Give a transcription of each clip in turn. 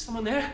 Someone there?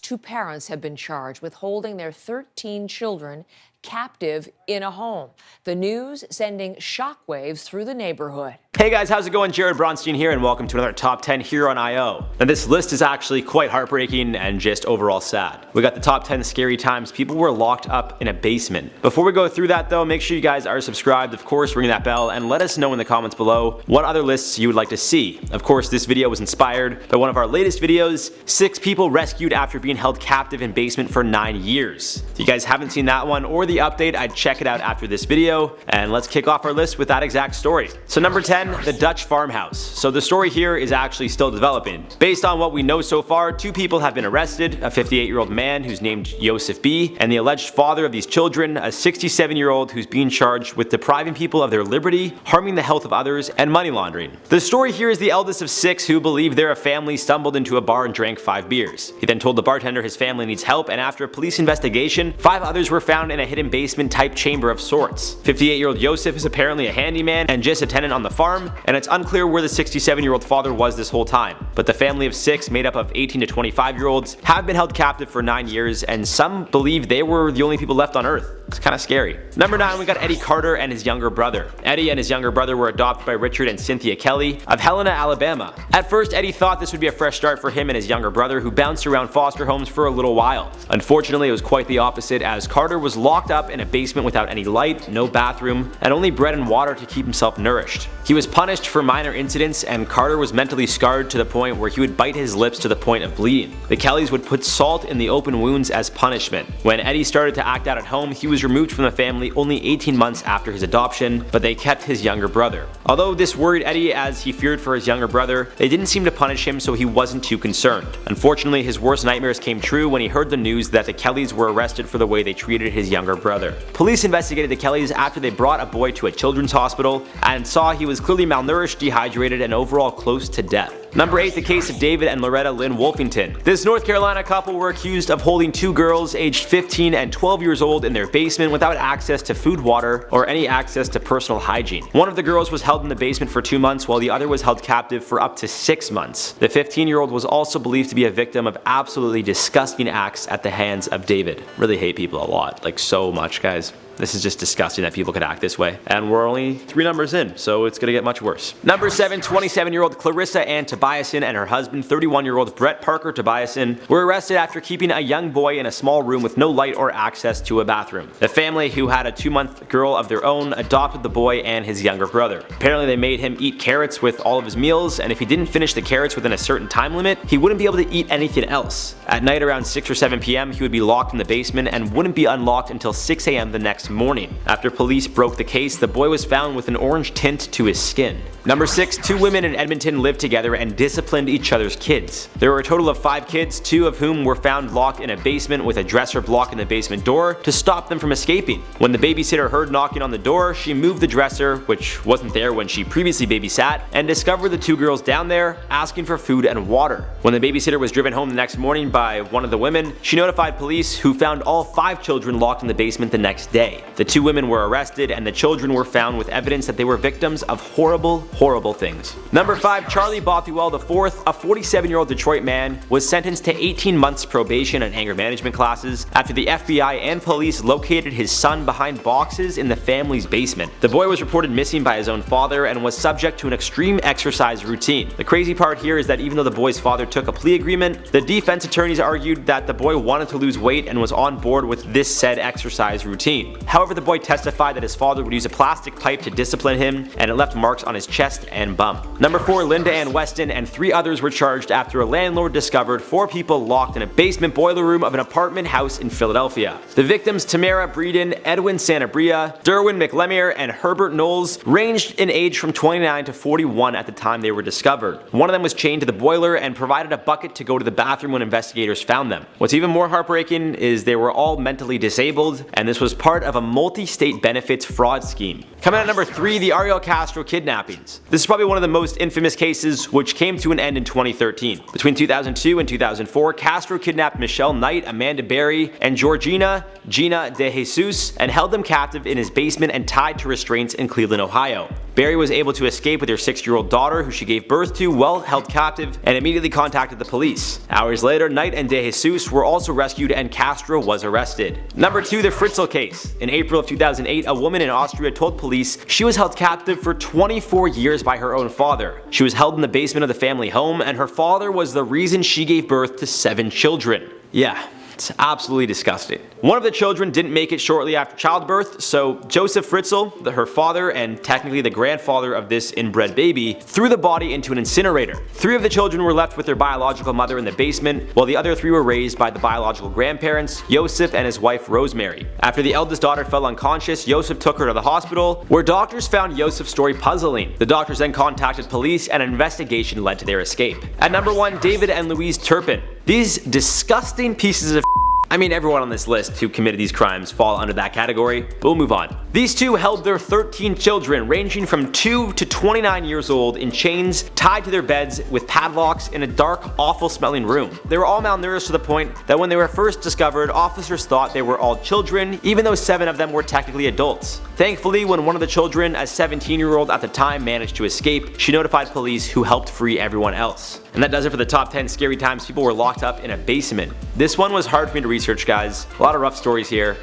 Two parents have been charged with holding their 13 children captive in a home. The news sending shockwaves through the neighborhood. Hey guys, how's it going? Jared Bronstein here and welcome to another Top 10 here on IO. Now this list is actually quite heartbreaking and just overall sad. We got the top 10 scary times people were locked up in a basement. Before we go through that though, make sure you guys are subscribed, of course ring that bell, and let us know in the comments below what other lists you would like to see. Of course this video was inspired by one of our latest videos, 6 people rescued after being held captive in basement for 9 years. If you guys haven't seen that one or the update, I'd check it out after this video, and let's kick off our list with that exact story. So number 10, the Dutch farmhouse. So the story here is actually still developing. Based on what we know so far, 2 people have been arrested, a 58-year-old man who's named Joseph B, and the alleged father of these children, a 67-year-old who's being charged with depriving people of their liberty, harming the health of others, and money laundering. The story here is the eldest of 6 who believe they're a family stumbled into a bar and drank 5 beers. He then told the bartender his family needs help, and after a police investigation, 5 others were found in a hidden basement type chamber of sorts. 58-year-old Joseph is apparently a handyman and just a tenant on the farm, and it's unclear where the 67-year-old father was this whole time. But the family of 6, made up of 18 to 25-year-olds, have been held captive for 9 years, and some believe they were the only people left on Earth. It's kind of scary. Number 9, we got Eddie Carter and his younger brother. Eddie and his younger brother were adopted by Richard and Cynthia Kelly of Helena, Alabama. At first, Eddie thought this would be a fresh start for him and his younger brother, who bounced around foster homes for a little while. Unfortunately, it was quite the opposite, as Carter was locked up in a basement without any light, no bathroom, and only bread and water to keep himself nourished. He was punished for minor incidents, and Carter was mentally scarred to the point where he would bite his lips to the point of bleeding. The Kellys would put salt in the open wounds as punishment. When Eddie started to act out at home, he was removed from the family only 18 months after his adoption, but they kept his younger brother. Although this worried Eddie as he feared for his younger brother, they didn't seem to punish him, so he wasn't too concerned. Unfortunately, his worst nightmares came true when he heard the news that the Kellys were arrested for the way they treated his younger brother. Police investigated the Kellys after they brought a boy to a children's hospital and saw he was clearly malnourished, dehydrated, and overall close to death. Number 8, the case of David and Loretta Lynn Wolfington. This North Carolina couple were accused of holding 2 girls aged 15 and 12 years old in their basement without access to food, water, or any access to personal hygiene. One of the girls was held in the basement for 2 months while the other was held captive for up to 6 months. The 15-year-old was also believed to be a victim of absolutely disgusting acts at the hands of David. Really hate people a lot, like so much, guys. This is just disgusting that people could act this way. And we're only 3 numbers in, so it's gonna get much worse. Number 7, 27-year-old Clarissa Ann Tobiasen and her husband, 31-year-old Brett Parker Tobiasen, were arrested after keeping a young boy in a small room with no light or access to a bathroom. The family, who had a 2-month girl of their own, adopted the boy and his younger brother. Apparently they made him eat carrots with all of his meals, and if he didn't finish the carrots within a certain time limit, he wouldn't be able to eat anything else. At night around 6 or 7 p.m. he would be locked in the basement and wouldn't be unlocked until 6 a.m. the next morning. After police broke the case, the boy was found with an orange tint to his skin. Number 6, 2 women in Edmonton lived together and disciplined each other's kids. There were a total of 5 kids, 2 of whom were found locked in a basement with a dresser blocking the basement door to stop them from escaping. When the babysitter heard knocking on the door, she moved the dresser, which wasn't there when she previously babysat, and discovered the 2 girls down there asking for food and water. When the babysitter was driven home the next morning by one of the women, she notified police, who found all 5 children locked in the basement the next day. The 2 women were arrested, and the children were found with evidence that they were victims of horrible things. Number 5, Charlie Bothwell IV, a 47-year-old Detroit man, was sentenced to 18 months probation and anger management classes after the FBI and police located his son behind boxes in the family's basement. The boy was reported missing by his own father and was subject to an extreme exercise routine. The crazy part here is that even though the boy's father took a plea agreement, the defense attorneys argued that the boy wanted to lose weight and was on board with this said exercise routine. However, the boy testified that his father would use a plastic pipe to discipline him, and it left marks on his chest and bum. Number 4, Linda Ann Weston and 3 others were charged after a landlord discovered 4 people locked in a basement boiler room of an apartment house in Philadelphia. The victims, Tamara Breeden, Edwin Sanabria, Derwin McLemire, and Herbert Knowles, ranged in age from 29 to 41 at the time they were discovered. One of them was chained to the boiler and provided a bucket to go to the bathroom when investigators found them. What's even more heartbreaking is they were all mentally disabled, and this was part of a multi-state benefits fraud scheme. Coming at number 3, the Ariel Castro kidnappings. This is probably one of the most infamous cases, which came to an end in 2013. Between 2002 and 2004, Castro kidnapped Michelle Knight, Amanda Berry, and Georgina De Jesus and held them captive in his basement and tied to restraints in Cleveland, Ohio. Barry was able to escape with her 6-year-old daughter, who she gave birth to, while held captive, and immediately contacted the police. Hours later, Knight and De Jesus were also rescued and Castro was arrested. Number 2, the Fritzl case. In April of 2008, a woman in Austria told police she was held captive for 24 years by her own father. She was held in the basement of the family home, and her father was the reason she gave birth to 7 children. Yeah. It's absolutely disgusting. One of the children didn't make it shortly after childbirth, so Joseph Fritzl, her father and technically the grandfather of this inbred baby, threw the body into an incinerator. 3 of the children were left with their biological mother in the basement, while the other 3 were raised by the biological grandparents, Joseph and his wife Rosemary. After the eldest daughter fell unconscious, Joseph took her to the hospital, where doctors found Joseph's story puzzling. The doctors then contacted police and an investigation led to their escape. At number 1, David and Louise Turpin. These disgusting pieces of I mean, everyone on this list who committed these crimes fall under that category, but we'll move on. These 2 held their 13 children, ranging from 2 to 29 years old, in chains tied to their beds with padlocks in a dark, awful smelling room. They were all malnourished to the point that when they were first discovered, officers thought they were all children, even though 7 of them were technically adults. Thankfully, when one of the children, a 17-year-old at the time, managed to escape, she notified police, who helped free everyone else. And that does it for the top 10 scary times people were locked up in a basement. This one was hard for me to research, guys. A lot of rough stories here.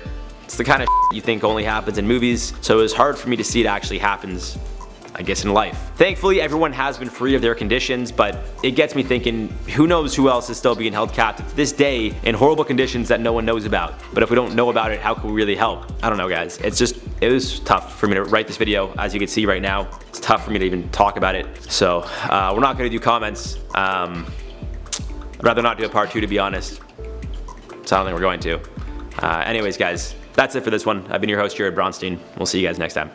It's the kind of you think only happens in movies, so it was hard for me to see it actually happens, I guess, in life. Thankfully, everyone has been free of their conditions, but it gets me thinking, who knows who else is still being held captive to this day in horrible conditions that no one knows about. But if we don't know about it, how can we really help? I don't know, guys. It was tough for me to write this video. As you can see right now, it's tough for me to even talk about it. So we're not going to do comments. I'd rather not do a part 2, to be honest. So I don't think we're going to. Anyways, guys, that's it for this one. I've been your host, Jared Bronstein. We'll see you guys next time.